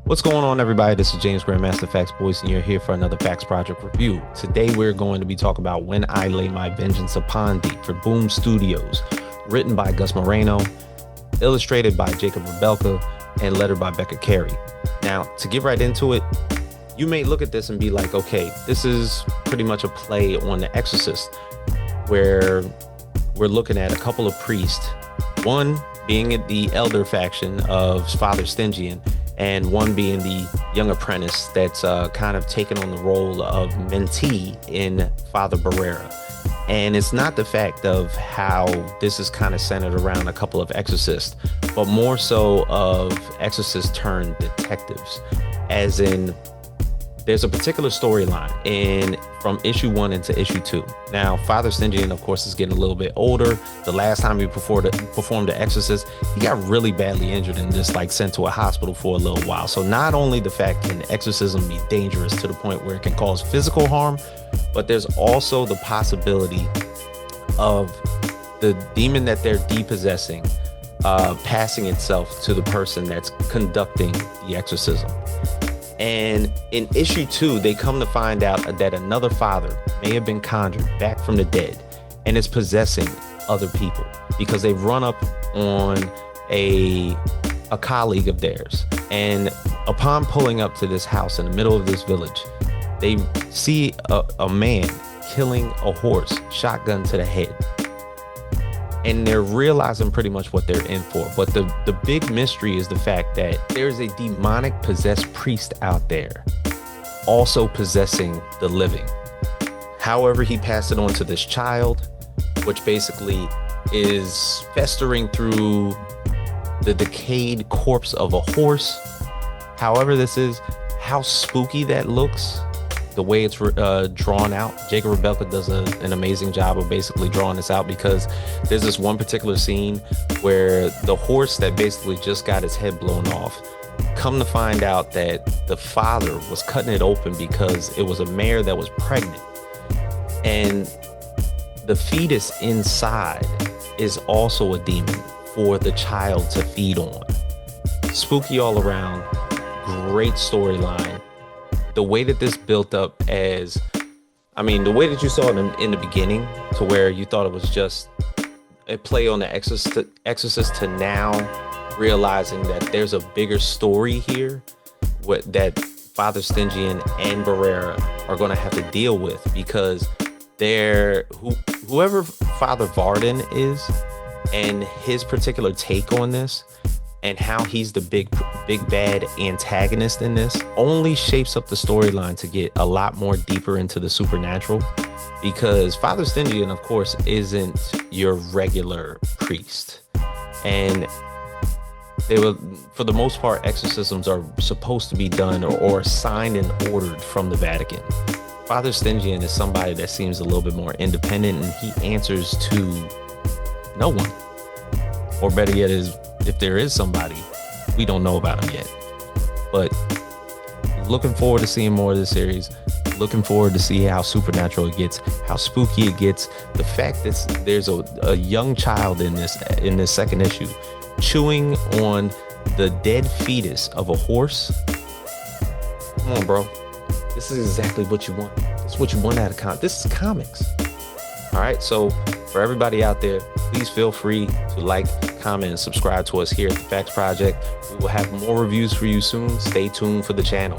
What's going on, everybody? This is James Grandmaster Facts Boys, and you're here for another Facts Project review. Today, we're going to be talking about When I Lay My Vengeance Upon Thee for Boom Studios, written by Gus Moreno, illustrated by Jakub, Rebelka, and lettered by Becca, Carey. Now, to get right into it, you may look at this and be like, okay, this is pretty much a play on The Exorcist, where we're looking at a couple of priests, one being the elder faction of Father Stygian, and one being the young apprentice that's kind of taken on the role of mentee in Father Barrera. And it's not the fact of how this is kind of centered around a couple of exorcists, but more so of exorcists turned detectives, as in there's a particular storyline from issue 1 into issue 2. Now, Father Stygian, of course, is getting a little bit older. The last time he performed The Exorcist, he got really badly injured and just sent to a hospital for a little while. So not only the fact can exorcism be dangerous to the point where it can cause physical harm, but there's also the possibility of the demon that they're depossessing passing itself to the person that's conducting the exorcism. And in issue 2, they come to find out that another father may have been conjured back from the dead and is possessing other people because they've run up on a colleague of theirs. And upon pulling up to this house in the middle of this village, they see a man killing a horse, shotgun to the head. And they're realizing pretty much what they're in for. But the big mystery is the fact that there's a demonic possessed priest out there also possessing the living. However, he passed it on to this child, which basically is festering through the decayed corpse of a horse. However, this is how spooky that looks. The way it's drawn out. Jakub Rebelka does an amazing job of basically drawing this out, because there's this one particular scene where the horse that basically just got his head blown off, come to find out that the father was cutting it open because it was a mare that was pregnant. And the fetus inside is also a demon for the child to feed on. Spooky all around, great storyline. The way that this built up the way that you saw it in the beginning, to where you thought it was just a play on the Exorcist to now realizing that there's a bigger story here that Father Stygian and Barrera are going to have to deal with, because whoever Father Varden is and his particular take on this, and how he's the big bad antagonist in this, only shapes up the storyline to get a lot more deeper into the supernatural. Because Father Stygian, of course, isn't your regular priest. And for the most part, exorcisms are supposed to be done or signed and ordered from the Vatican. Father Stygian is somebody that seems a little bit more independent, and he answers to no one. Or better yet, if there is somebody, we don't know about him yet. But looking forward to seeing more of this series. Looking forward to see how supernatural it gets, how spooky it gets. The fact that there's a young child in this second issue chewing on the dead fetus of a horse. Come on, bro. This is exactly what you want. This is what you want out of comics. This is comics. All right, so for everybody out there, please feel free to like, comment, and subscribe to us here at the Facts Project. We will have more reviews for you soon. Stay tuned for the channel.